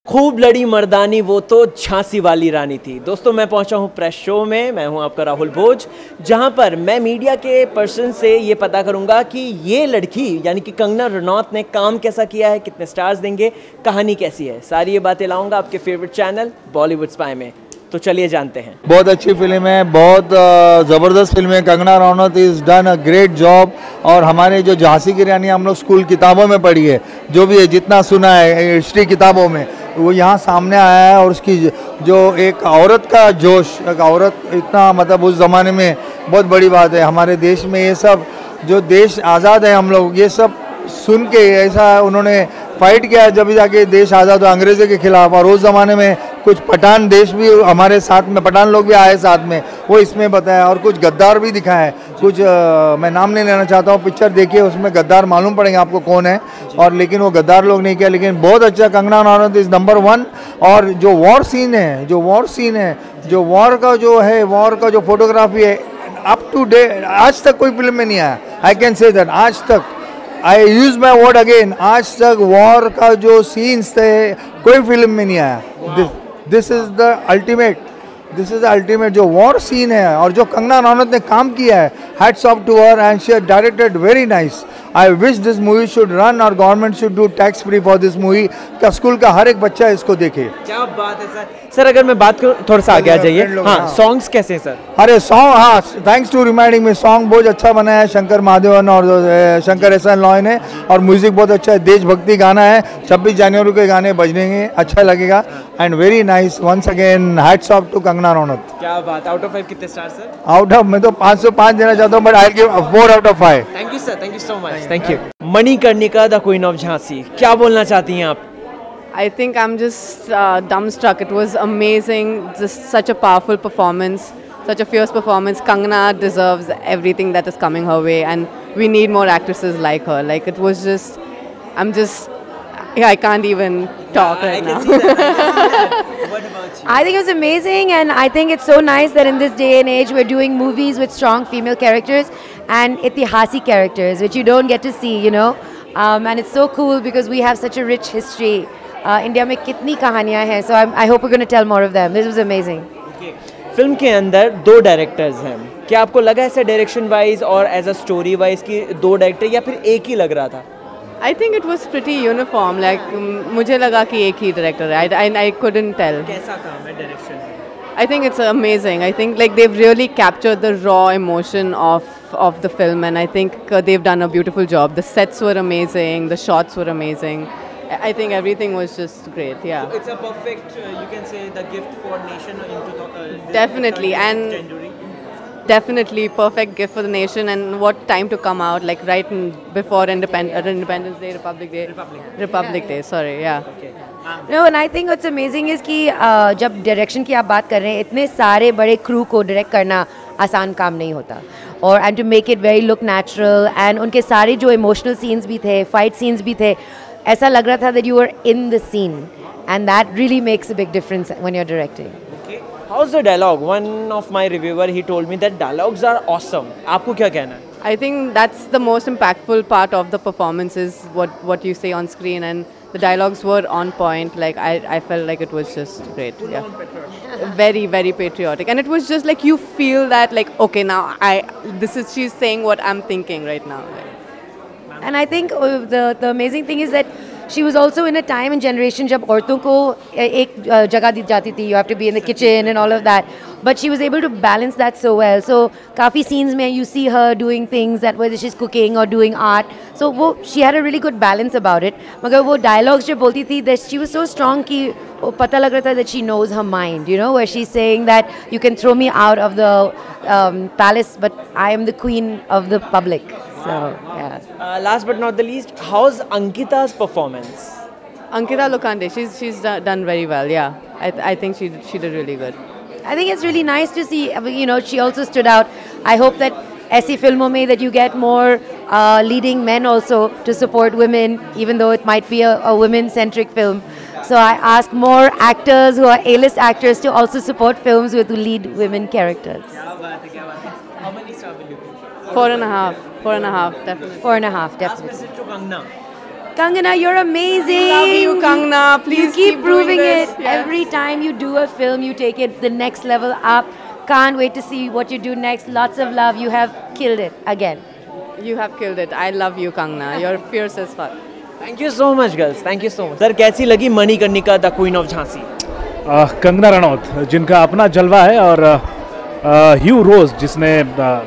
खूब लड़ी मर्दानी वो तो झांसी वाली रानी थी। दोस्तों मैं पहुंचा हूं प्रेस शो में, मैं हूं आपका राहुल भोज, जहां पर मैं मीडिया के पर्सन से ये पता करूंगा कि ये लड़की यानी कि कंगना रनौत ने काम कैसा किया है, कितने स्टार्स देंगे, कहानी कैसी है, सारी ये बातें लाऊंगा आपके फेवरेट चैनल बॉलीवुड स्पाई में। तो चलिए जानते हैं। बहुत अच्छी फिल्म है, बहुत ज़बरदस्त फिल्म है। Kangana Ranaut is done a great job. और हमारे जो झांसी की रानी हम लोग स्कूल किताबों में पढ़ी है, जो भी है जितना सुना है हिस्ट्री किताबों में, वो यहाँ सामने आया है। और उसकी जो एक औरत का जोश, एक औरत इतना मतलब उस ज़माने में बहुत बड़ी बात है। हमारे देश में ये सब जो देश आज़ाद है, हम लोग ये सब सुन के ऐसा उन्होंने फाइट किया जब जाके देश आज़ाद हुआ अंग्रेज़ों के खिलाफ। और उस ज़माने में कुछ पठान देश भी हमारे साथ में, पठान लोग भी आए साथ में, वो इसमें बताया। और कुछ गद्दार भी दिखाया है, कुछ मैं नाम नहीं लेना चाहता हूँ, पिक्चर देखिए उसमें गद्दार मालूम पड़ेंगे आपको कौन है। और लेकिन वो गद्दार लोग नहीं किया, लेकिन बहुत अच्छा। Kangana Ranaut is number 1। और जो वॉर सीन है, जो वॉर का जो है, वॉर का जो फोटोग्राफी है, अप टू डेट आज तक कोई फिल्म में नहीं आया। आई कैन से दैट, आज तक, आई यूज माई वर्ड अगेन, आज तक वॉर का जो सीन्स थे कोई फिल्म में नहीं आया। दिस इज द अल्टीमेट जो वॉर सीन है। और जो कंगना रनौत ने काम किया है, hats off to her, and she has directed very nice. I wish this movie should run और government should do tax free for this movie, का स्कूल का हर एक बच्चा इसको देखे। क्या बात है सर। सर अगर मैं बात करूँ, थोड़ा सा आगे आ जाइए। हाँ, सॉन्ग्स कैसे हैं सर? अरे सॉन्ग, हाँ, थैंक्स टू रिमाइंडिंग में, सॉन्ग बहुत अच्छा बना है शंकर महादेवन और शंकर एहसान लॉय ने। और म्यूजिक बहुत अच्छा है, देशभक्ति गाना है। 26 जनवरी के गाने बजनेंगे, अच्छा लगेगा। And very nice, once again hats off to Kangana Ranaut. क्या बात। आउट ऑफ 5 कितने स्टार सर? आउट ऑफ, मैं तो 505 देना चाहता हूँ, but I give 4 out of 5। Thank you sir, thank you so much, thank you. Manikarnika the queen of Jhansi, क्या बोलना चाहती हैं आप? I think I'm just dumbstruck. It was amazing, just such a powerful performance, such a fierce performance. Kangana deserves everything that is coming her way, and we need more actresses like her. Like, it was just, I can't even talk right now. What about you? I think it was amazing, and I think it's so nice that in this day and age we're doing movies with strong female characters and itihasi characters, which you don't get to see, you know. And it's so cool because we have such a rich history. India में कितनी कहानियाँ हैं, so I hope we're going to tell more of them. This was amazing. Film के अंदर 2 directors हैं, क्या आपको लगा ऐसे डायरेक्शन वाइज और एज अ स्टोरी वाइज कि 2 डायरेक्टर या फिर एक ही लग रहा था? I think it was pretty uniform. Like, मुझे लगा कि एक ही director है. I couldn't tell. कैसा काम है direction? I think it's amazing. I think like they've really captured the raw emotion of the film, and I think they've done a beautiful job. The sets were amazing, the shots were amazing. I think everything was just great. Yeah. So it's a perfect, you can say, the gift for nation Definitely, and January. Definitely perfect gift for the nation. And what time to come out? Like right before Independence Day, Republic Day. Sorry, yeah. Okay. No, and I think what's amazing is कि जब direction की आप बात कर रहे हैं, इतने सारे बड़े क्रू को डायरेक्ट करना आसान काम नहीं होता। और and to make it very look natural, and उनके सारे जो इमोशनल सीन्स भी थे, फाइट सीन्स भी थे, ऐसा लग रहा था that you were in the scene, and that really makes a big difference when you're directing. Okay. How's the dialogue? One of my reviewer, he told me that dialogues are awesome. आपको क्या कहना है? I think that's the most impactful part of the performance is what you say on screen, and the dialogues were on point. Like I felt like it was just great. Yeah. Very, very patriotic, and it was just like you feel that like, okay, now she's saying what I'm thinking right now. And I think the amazing thing is that she was also in a time and generation जब औरतों को एक जगह दी जाती थी, you have to be in the kitchen and all of that, but she was able to balance that so well. So काफ़ी scenes में you see her doing things that whether she's cooking or doing art, so वो she had a really good balance about it. मगर वो dialogues जब बोलती थी, that she was so strong कि वो पता लग रहा था that she knows her mind, you know, where she's saying that you can throw me out of the palace, but I am the queen of the public. So, yeah. Last but not the least, how's Ankita's performance? Ankita Lokande, she's done very well. Yeah, I think she did really good. I think it's really nice to see, you know, she also stood out. I hope that ऐसी फिल्मों में that you get more leading men also to support women, even though it might be a women-centric film. So I ask more actors who are A-list actors to also support films with lead women characters. क्या बात है, क्या बात है. How many stars will you give? 4.5, definitely. 4.5, Last definitely. visit to Kangna. Kangana, you're amazing. Love you, Kangana. Please you keep proving doing it. this. Yes. Every time you do a film, you take it the next level up. Can't wait to see what you do next. Lots of love. You have killed it again. You have killed it. I love you, Kangana. You're fierce as fuck. Thank you so much girls, thank you so much. Sir कैसी लगी Manikarnika the queen of Jhansi? Kangana Ranaut जिनका अपना जलवा है, और ह्यू रोज जिसने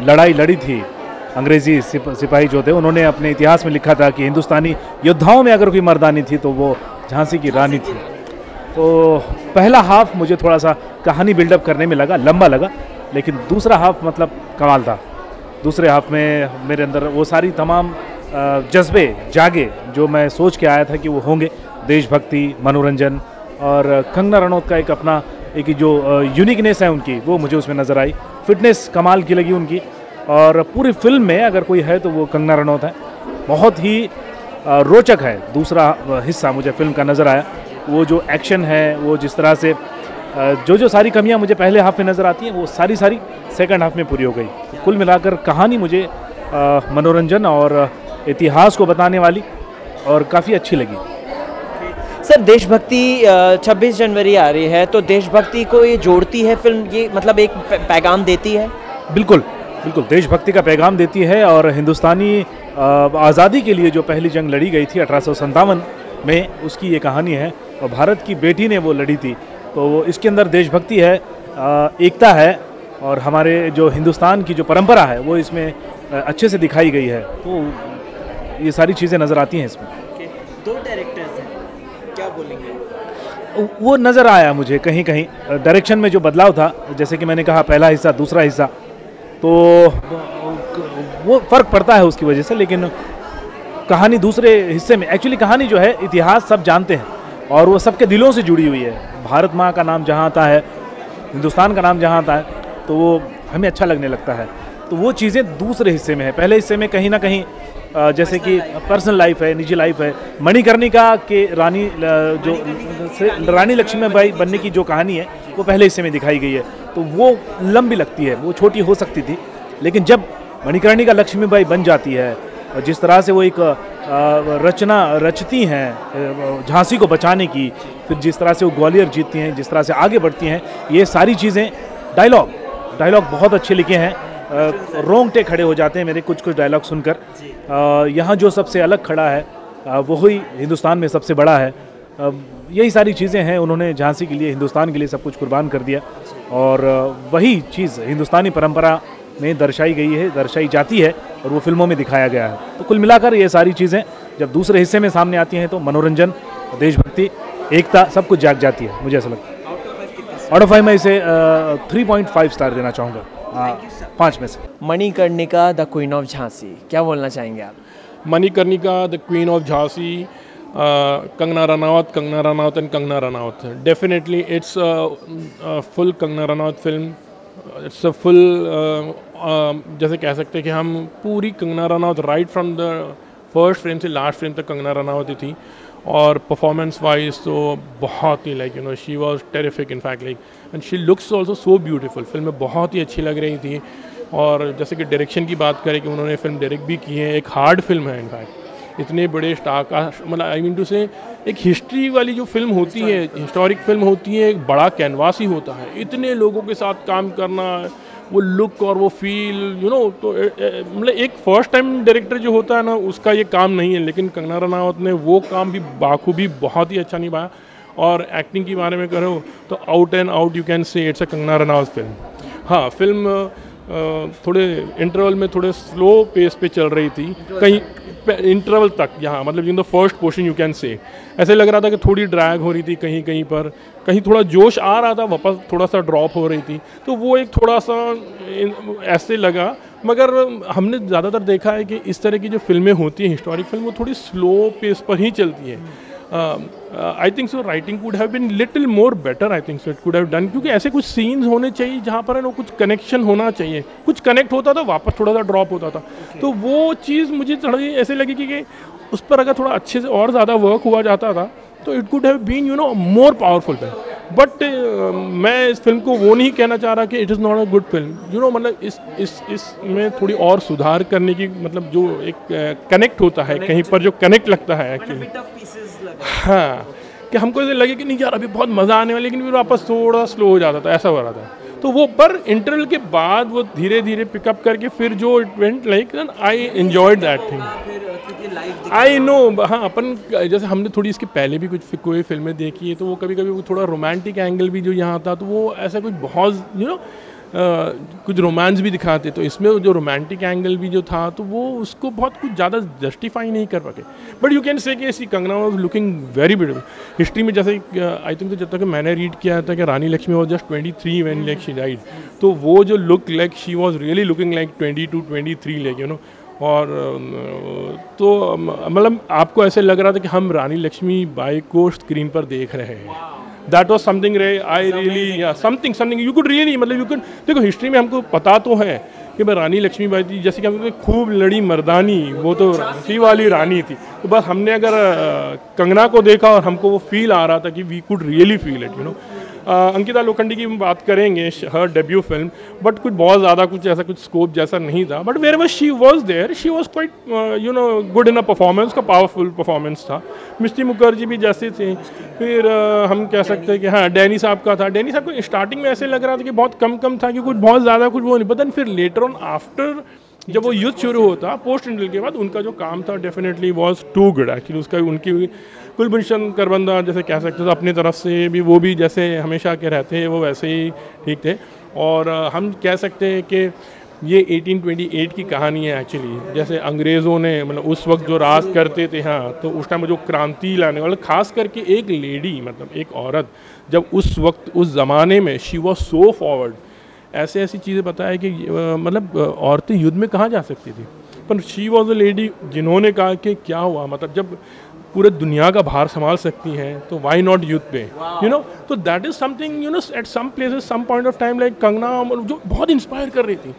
लड़ाई लड़ी थी, अंग्रेजी सिपाही जो थे, उन्होंने अपने इतिहास में लिखा था कि हिंदुस्तानी योद्धाओं में अगर कोई मर्दानी थी तो वो झांसी की रानी थी। तो पहला हाफ मुझे थोड़ा सा कहानी बिल्डअप करने में लगा, लंबा लगा, लेकिन दूसरा हाफ मतलब कमाल था। दूसरे हाफ में मेरे अंदर वो सारी तमाम जज्बे जागे जो मैं सोच के आया था कि वो होंगे, देशभक्ति, मनोरंजन, और कंगना रनौत का एक अपना एक जो यूनिकनेस है उनकी, वो मुझे उसमें नज़र आई। फिटनेस कमाल की लगी उनकी, और पूरी फिल्म में अगर कोई है तो वो कंगना रनौत है। बहुत ही रोचक है दूसरा हिस्सा मुझे फिल्म का नज़र आया। वो जो एक्शन है, वो जिस तरह से जो सारी कमियां मुझे पहले हाफ में नज़र आती हैं, वो सारी सेकंड हाफ में पूरी हो गई। कुल मिलाकर कहानी मुझे मनोरंजन और इतिहास को बताने वाली और काफ़ी अच्छी लगी। सर देशभक्ति 26 जनवरी आ रही है, तो देशभक्ति को ये जोड़ती है फिल्म, ये मतलब एक पैगाम देती है? बिल्कुल बिल्कुल, देशभक्ति का पैगाम देती है, और हिंदुस्तानी आज़ादी के लिए जो पहली जंग लड़ी गई थी 1857 में, उसकी ये कहानी है। और भारत की बेटी ने वो लड़ी थी, तो इसके अंदर देशभक्ति है, एकता है, और हमारे जो हिंदुस्तान की जो परंपरा है वो इसमें अच्छे से दिखाई गई है। तो ये सारी चीज़ें नज़र आती हैं इसमें। दो डायरेक्टर्स हैं, क्या बोलेंगे? वो नज़र आया मुझे कहीं कहीं डायरेक्शन में जो बदलाव था, जैसे कि मैंने कहा पहला हिस्सा दूसरा हिस्सा, तो वो फ़र्क पड़ता है उसकी वजह से। लेकिन कहानी दूसरे हिस्से में, एक्चुअली कहानी जो है, इतिहास सब जानते हैं और वो सबके दिलों से जुड़ी हुई है। भारत माँ का नाम जहाँ आता है, हिंदुस्तान का नाम जहाँ आता है, तो वो हमें अच्छा लगने लगता है। तो वो चीज़ें दूसरे हिस्से में है। पहले हिस्से में कहीं ना कहीं जैसे कि पर्सनल लाइफ है, निजी लाइफ है। मणिकर्णिका के रानी जो रानी लक्ष्मीबाई बनने की जो कहानी है, वो पहले हिस्से में दिखाई गई है, तो वो लंबी लगती है, वो छोटी हो सकती थी। लेकिन जब मणिकर्णिका लक्ष्मीबाई बन जाती है, और जिस तरह से वो एक रचना रचती हैं झांसी को बचाने की, फिर जिस तरह से वो ग्वालियर जीतती हैं, जिस तरह से आगे बढ़ती हैं, ये सारी चीज़ें, डायलॉग बहुत अच्छे लिखे हैं। रोंगटे खड़े हो जाते हैं मेरे कुछ डायलॉग सुनकर। यहाँ जो सबसे अलग खड़ा है वही हिंदुस्तान में सबसे बड़ा है। यही सारी चीज़ें हैं। उन्होंने झांसी के लिए, हिंदुस्तान के लिए सब कुछ कुर्बान कर दिया, और वही चीज़ हिंदुस्तानी परंपरा में दर्शाई गई है, दर्शाई जाती है, और वो फिल्मों में दिखाया गया है। तो कुल मिलाकर ये सारी चीज़ें जब दूसरे हिस्से में सामने आती हैं, तो मनोरंजन, देशभक्ति, एकता, सब कुछ जाग जाती है, मुझे ऐसा लगता है। आउट ऑफ 5 मैं इसे 3.5 स्टार देना चाहूँगा, 5 में से। Manikarnika the queen of Jhansi, क्या बोलना चाहेंगे आप? Manikarnika the queen of Jhansi, Kangana Ranaut and Kangana Ranaut. Definitely, it's a full Kangana Ranaut film. It's a full, जैसे कह सकते हैं कि हम पूरी Kangana Ranaut right from the first frame से लास्ट फ्रेम तक कंगना रनौत ही थी। और परफॉर्मेंस वाइज तो बहुत ही like she was terrific in fact, like and she looks also so beautiful. Film में बहुत ही अच्छी लग रही थी। और जैसे कि डायरेक्शन की बात करें कि उन्होंने फिल्म डायरेक्ट भी की है, एक हार्ड फिल्म है इनफैक्ट। इतने बड़े स्टार का, मतलब आई मीन टू से, एक हिस्ट्री वाली जो फिल्म होती है, हिस्टोरिक फिल्म होती है, एक बड़ा कैनवास ही होता है। इतने लोगों के साथ काम करना, वो लुक और वो फील, तो मतलब एक फर्स्ट टाइम डायरेक्टर जो होता है ना, उसका ये काम नहीं है। लेकिन कंगना रनावत ने वो काम भी बाखूबी बहुत ही अच्छा निभाया। और एक्टिंग के बारे में करो तो out and out you can से it's a Kangana Ranaut film. हाँ, फिल्म थोड़े इंटरवल में थोड़े स्लो पेस पे चल रही थी, कहीं इंटरवल तक, यहाँ मतलब in the first portion you can से ऐसे लग रहा था कि थोड़ी ड्रैग हो रही थी, कहीं कहीं पर, कहीं थोड़ा जोश आ रहा था, वापस थोड़ा सा ड्रॉप हो रही थी। तो वो एक थोड़ा सा ऐसे लगा। मगर हमने ज़्यादातर देखा है कि इस तरह की जो फिल्में होती हैं, हिस्टोरिक फिल्म, वो थोड़ी स्लो पेस पर ही चलती है। I think so writing could have been little more better, I think so it could have done, क्योंकि ऐसे कुछ सीन्स होने चाहिए जहाँ पर है ना कुछ कनेक्शन होना चाहिए, कुछ कनेक्ट होता था, वापस थोड़ा सा ड्रॉप होता था। तो वो चीज़ मुझे थोड़ी ऐसे लगी कि उस पर अगर थोड़ा अच्छे से और ज़्यादा वर्क हुआ जाता था तो it could have been more powerful film. But मैं इस फिल्म को वो नहीं कहना चाह रहा कि it is not a good film, you know, मतलब इसमें थोड़ी और सुधार करने की, मतलब जो एक कनेक्ट होता है कहीं पर, जो कनेक्ट लगता है एक्चुअली, हाँ, कि हमको ऐसे लगे कि नहीं यार अभी बहुत मज़ा आने वाला, लेकिन फिर वापस थोड़ा स्लो हो जाता था, ऐसा हो रहा था। तो वो पर इंटरवल के बाद वो धीरे धीरे पिकअप करके फिर जो it went like, I enjoyed that thing. I know, हाँ, अपन जैसे हमने थोड़ी इसके पहले भी कुछ कोई फिल्में देखी है, तो वो कभी कभी वो थोड़ा रोमांटिक एंगल भी जो यहाँ था, तो वो ऐसा कुछ बहुत यू नो कुछ रोमांस भी दिखाते, तो इसमें जो रोमांटिक एंगल भी जो था, तो वो उसको बहुत कुछ ज़्यादा जस्टिफाई नहीं कर पाते। बट यू कैन से कि see Kangana was looking very beautiful. History में जैसे आई थिंक, तो जब तक मैंने रीड किया था कि Rani Lakshmi was just 23 when like she died, तो वो जो look like she was really looking like 22 23 like, you know. और तो मतलब आपको ऐसे लग रहा था कि हम रानी लक्ष्मी बाई को स्क्रीन पर देख रहे हैं। That was something I really, yeah, something you could really, मतलब you could, देखो हिस्ट्री में हमको पता तो है कि मैं रानी लक्ष्मीबाई थी, जैसे कि हम खूब लड़ी मर्दानी, वो तो सी वाली रानी थी। तो बस हमने अगर कंगना को देखा और हमको वो फील आ रहा था कि we could really feel it, you know. Ankita Lokhande की बात करेंगे, हर डेब्यू फिल्म, बट कुछ बहुत ज़्यादा कुछ ऐसा कुछ स्कोप जैसा नहीं था। But where she was there, she was quite you know good in a performance, का पावरफुल परफॉर्मेंस था। मिष्टी मुखर्जी भी जैसे थे। फिर हम कह सकते हैं कि हाँ, डैनी साहब का था। डैनी साहब को स्टार्टिंग में ऐसे लग रहा था कि बहुत कम था, कि कुछ बहुत ज़्यादा कुछ वो नहीं पता। फिर लेटर ऑन आफ्टर जब वो युद्ध शुरू होता, पोस्ट इंडल के बाद, उनका जो काम था definitely was too good actually. उसका उनकी कुलभूषण करबंदा जैसे कह सकते थे, अपनी तरफ से भी वो भी जैसे हमेशा के रहते हैं, वो वैसे ही ठीक थे। और हम कह सकते हैं कि ये 1828 की कहानी है एक्चुअली। जैसे अंग्रेज़ों ने मतलब उस वक्त जो राज करते थे, हाँ, तो उस टाइम जो क्रांति लाने वाले, खास करके एक लेडी, मतलब एक औरत, जब उस वक्त उस ज़माने में शी वॉज सो फॉरवर्ड, ऐसे ऐसी चीज़ें बताया कि मतलब औरतें युद्ध में कहाँ जा सकती थी, पर शी वॉज अ लेडी जिन्होंने कहा कि क्या हुआ, मतलब जब पूरे दुनिया का भार संभाल सकती हैं तो वाई नॉट युद्ध पे, यू नो। तो that is something, you know, at some places some point of time like Kangana, जो बहुत इंस्पायर कर रही थी।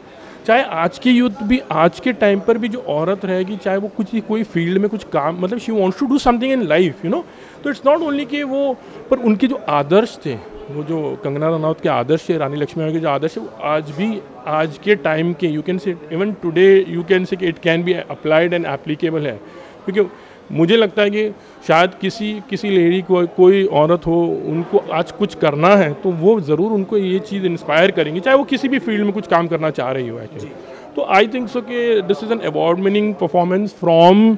चाहे आज की युद्ध भी, आज के टाइम पर भी जो औरत रहेगी, चाहे वो कुछ कोई फील्ड में कुछ काम, मतलब she wants to do something in life, you know. तो इट्स नॉट ओनली कि वो, पर उनके जो आदर्श थे, वो जो कंगना रनौत के आदर्श है, रानी लक्ष्मीबाई के जो आदर्श है, वो आज भी, आज के टाइम के, यू कैन से इवन टुडे यू कैन से it can be applied and applicable है। क्योंकि मुझे लगता है कि शायद किसी लेडी को, कोई औरत हो, उनको आज कुछ करना है तो वो ज़रूर उनको ये चीज़ इंस्पायर करेंगी, चाहे वो किसी भी फील्ड में कुछ काम करना चाह रही हो एक्चुअली। तो आई थिंक सो कि this is an award winning performance from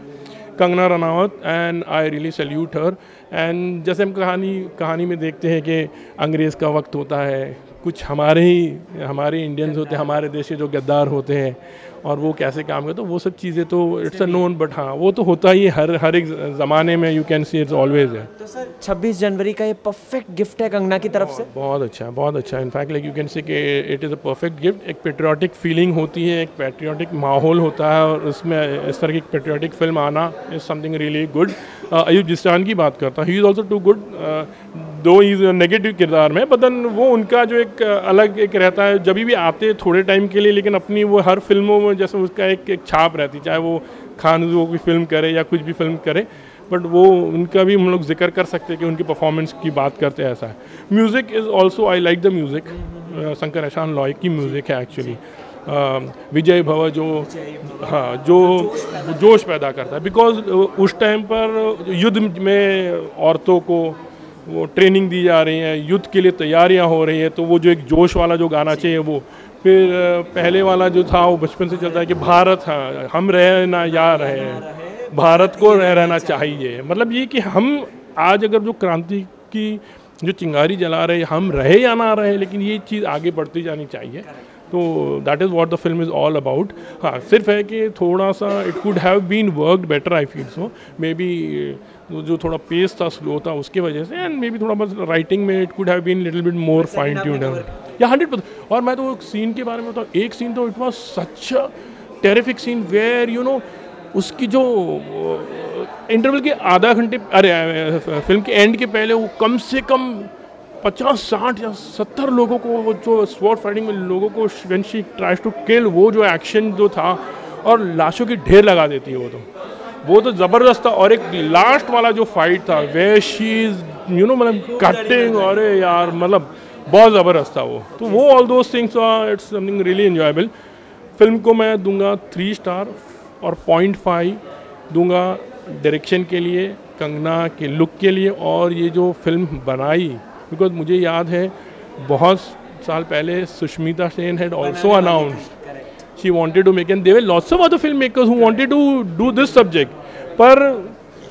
Kangana Ranaut and I really salute her. And जैसे हम कहानी में देखते हैं कि अंग्रेज़ का वक्त होता है, कुछ हमारे इंडियंस होते हैं, हमारे देश के जो गद्दार होते हैं, और वो कैसे काम करते, तो वो सब चीज़ें तो इट्स अ नोन, बट हाँ, वो तो होता ही हर एक ज़माने में, you can see it's always है। तो सर 26 जनवरी का ये परफेक्ट गिफ्ट है कंगना की तरफ से। बहुत अच्छा। In fact like you can say कि it is a perfect gift. एक पेट्रियाटिक फीलिंग होती है, एक पेट्रियाटिक माहौल होता है, और उसमें इस तरह की पेट्रियाटिक फिल्म आना is something really good. Ayub Zeeshan की बात करता हूँ, he is also too good, though he negative किरदार में, बदन वो उनका जो एक अलग एक रहता है, जब भी आते थोड़े टाइम के लिए, लेकिन अपनी वो हर फिल्मों में जैसे उसका एक छाप रहती, चाहे वो खान वो की फिल्म करे या कुछ भी फिल्म करे, बट वो उनका भी हम लोग जिक्र कर सकते हैं कि उनकी परफॉर्मेंस की बात करते हैं, ऐसा है। Music is also, I like the music, Shankar एहसान लॉय की म्यूज़िक है एक्चुअली। विजय भव जो, हाँ, जो जोश पैदा करता है, बिकॉज उस टाइम पर युद्ध में औरतों को वो ट्रेनिंग दी जा रही है, युद्ध के लिए तैयारियां हो रही है, तो वो जो एक जोश वाला जो गाना चाहिए वो। फिर पहले वाला जो था वो बचपन से चलता है कि भारत, हाँ, हम रहे ना या रहे, भारत को रहना चाहिए, मतलब ये कि हम आज अगर जो क्रांति की जो चिंगारी जला रहे, हम रहे या ना रहे, लेकिन ये चीज़ आगे बढ़ती जानी चाहिए। तो that is what the film is all about. हाँ, सिर्फ है कि थोड़ा सा it could have been worked better, I feel so. Maybe जो थोड़ा पेस था, स्लो था, उसकी वजह से, एंड मे बी थोड़ा बस राइटिंग में it could have been little bit more fine tuned, या 100%। और मैं तो सीन के बारे में बताऊँ, एक सीन तो it was such a terrific scene where you know, उसकी जो इंटरवल के आधा घंटे, अरे फिल्म के एंड के पहले वो कम से कम 50, 60 या 70 लोगों को, वो जो स्वॉर्ड फाइटिंग में लोगों को when she tries to kill, वो जो एक्शन जो था, और लाशों की ढेर लगा देती है वो, वो तो ज़बरदस्त था। और एक लास्ट वाला जो फाइट था way she is you know मतलब कटिंग, अरे यार मतलब बहुत ज़बरदस्त था वो। तो वो all those things it's something really enjoyable. Film को मैं दूंगा 3 स्टार और 0.5 दूंगा डायरेक्शन के लिए, कंगना के लुक के लिए, और ये जो फिल्म बनाई, बिकॉज मुझे याद है बहुत साल पहले Sushmita Sen had also announced she wanted to make, and there were lots of other filmmakers who wanted to do this subject, पर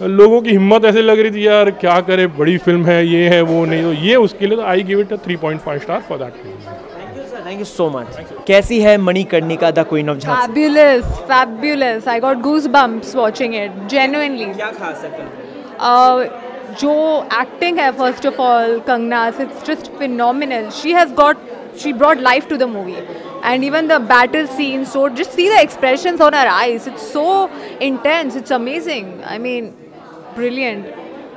लोगों की हिम्मत ऐसे लग रही थी यार क्या करे, बड़ी फिल्म है, ये है वो नहीं, तो ये उसके लिए तो I give it 3.5 star for that film. Thank you so much. कैसी है Manikarnika the queen of Jhansi? Fabulous, fabulous. I got goosebumps watching it. Genuinely. क्या खास है फिल्म? जो एक्टिंग है first of all Kangana's, it's just phenomenal. She brought life to the movie. And even the battle scenes, so just see the expressions on her eyes. It's so intense. It's amazing. I mean, brilliant.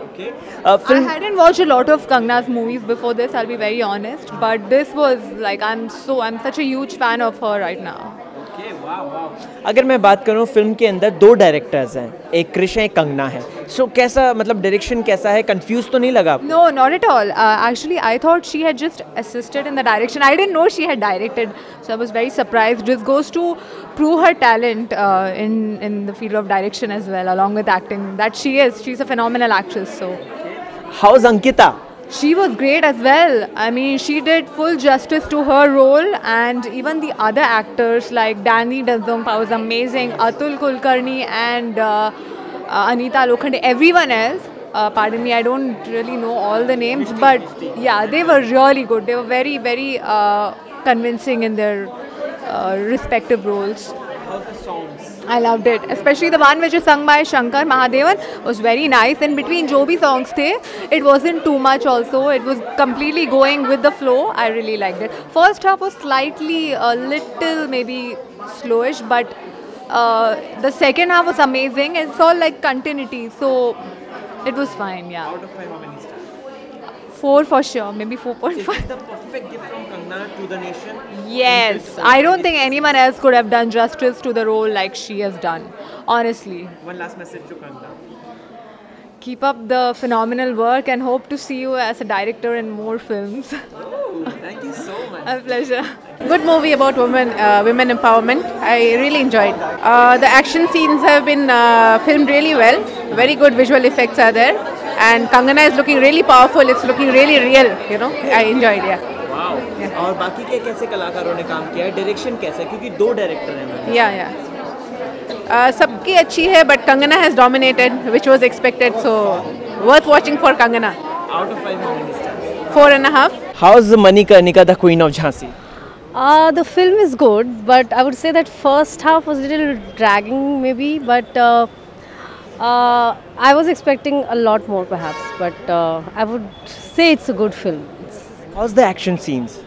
Okay. I hadn't watched a lot of Kangna's movies before this, I'll be very honest. But this was like, I'm such a huge fan of her right now. Okay, wow. अगर मैं बात करूँ film के अंदर 2 directors हैं, एक क्रिश है, एक कंगना है। सो कैसा मतलब डायरेक्शन कैसा है? कंफ्यूज तो नहीं लगा? No, not at all. Actually, I thought she had just assisted in the direction. I didn't know she had directed, so I was very surprised. This goes to prove her talent in the field of direction as well, along with acting. That she's a phenomenal actress. So, how's Ankita? she was great as well. I mean, she did full justice to her role, and even the other actors like Danny Dazompa was amazing, Atul Kulkarni and Anita Lokhande, everyone else. Pardon me, I don't really know all the names, but yeah, they were really good. They were very, very convincing in their respective roles. How's the songs? I loved it, especially the one which is sung by Shankar Mahadevan was very nice. In between जो भी songs थे, it wasn't too much also. It was completely going with the flow. I really liked it. First half was slightly a little maybe slowish, but the second half was amazing. It's all like continuity, so it was fine. Yeah. Out of 5, how many stars? 4 for sure, maybe Is 4.5. it the perfect gift from Kangna to the nation? Yes, I don't think anyone else could have done justice to the role like she has done. Honestly. One last message to Kangna. Keep up the phenomenal work and hope to see you as a director in more films. Thank you so much. A pleasure. Good movie about women empowerment. I really enjoyed. The action scenes have been filmed really well. Very good visual effects are there, and Kangana is looking really powerful. It's looking really real. You know, I enjoyed. Yeah. Wow. और बाकी के कैसे कलाकारों ने काम किया है? Direction कैसा है? क्योंकि 2 डायरेक्टर हैं। Yeah. सबकी अच्छी है, but Kangana has dominated, which was expected. So worth watching for Kangana. Out of 5, how many stars? 4.5. How's Manikarnika the Queen of Jhansi? The film is good, but I would say that first half was a little dragging maybe, but I was expecting a lot more perhaps, but I would say it's a good film. How's the action scenes?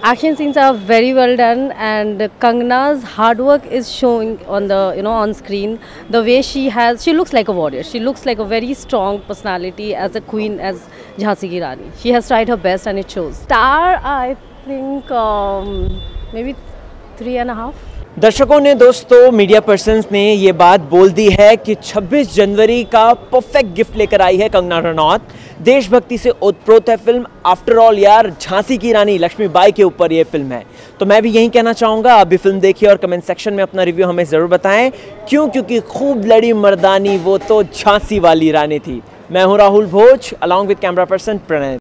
Action scenes are very well done, and Kangna's hard work is showing on the on screen. The way she looks like a warrior. She looks like a very strong personality as a queen, as Jhansi Ki Rani. She has tried her best and it shows. Star, I think maybe 3.5. दर्शकों ने, दोस्तों, media persons ने ये बात बोल दी है कि 26 जनवरी का परफेक्ट गिफ्ट लेकर आई है कंगना रनौत। देशभक्ति से ओतप्रोत है फिल्म। आफ्टर ऑल यार, झांसी की रानी लक्ष्मीबाई के ऊपर ये फिल्म है। तो मैं भी यही कहना चाहूँगा, आप भी फिल्म देखिए और कमेंट सेक्शन में अपना रिव्यू हमें ज़रूर बताएं। क्योंकि खूब लड़ी मर्दानी वो तो झांसी वाली रानी थी। मैं हूँ Rahul Bhoj, along with camera person Pranay.